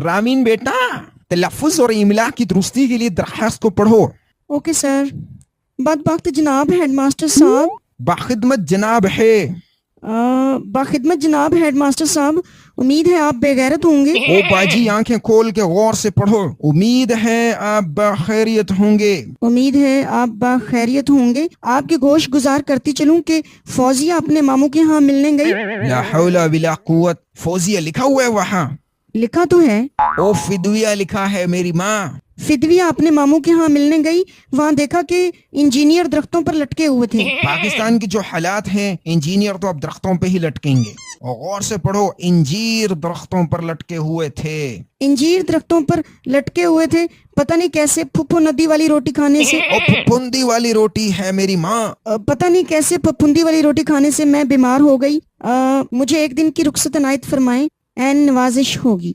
Ramen بیٹا تلفظ اور املا کی درستی کے لیے درخواست کو پڑھو. Okay sir. بدبخت جناب ہیڈ ماسٹر صاحب. باخدمت جناب ہے. باخدمت جناب ہیڈ ماسٹر صاحب، امید ہے آپ بے غیرت ہوں گے. او باجی آنکھیں کھول کے غور سے پڑھو. امید ہے آپ بخیریت ہوں گے. امید ہے آپ بخیریت ہوں گے. آپ کی گوش گزار کرتی چلوں کہ فوزیہ اپنے ماموں کے ہاں ملنے گئی. لا حول ولا قوت. فوزیہ لکھا ہوا ہے وہاں. لکھا تو ہے. او فدویہ لکھا ہے میری ماں. فدویہ اپنے ماموں کے ہاں ملنے گئی. وہاں دیکھا کہ انجینئر درختوں پر لٹکے ہوئے تھے. پاکستان کے جو حالات ہیں انجینئر تو اب درختوں پہ ہی لٹکیں گے. اور غور سے پڑھو انجیر درختوں پر لٹکے ہوئے تھے. انجیر درختوں پر لٹکے ہوئے تھے. پتہ نہیں کیسے پھپھو ندی والی روٹی کھانے سے. او پھپھندی والی روٹی ہے میری ماں. پتہ نہیں کیسے پھپھندی والی روٹی کھانے سے میں بیمار ہو گئی. مجھے ایک دن کی رخصت عنایت فرمائیں، عین نوازش ہوگی.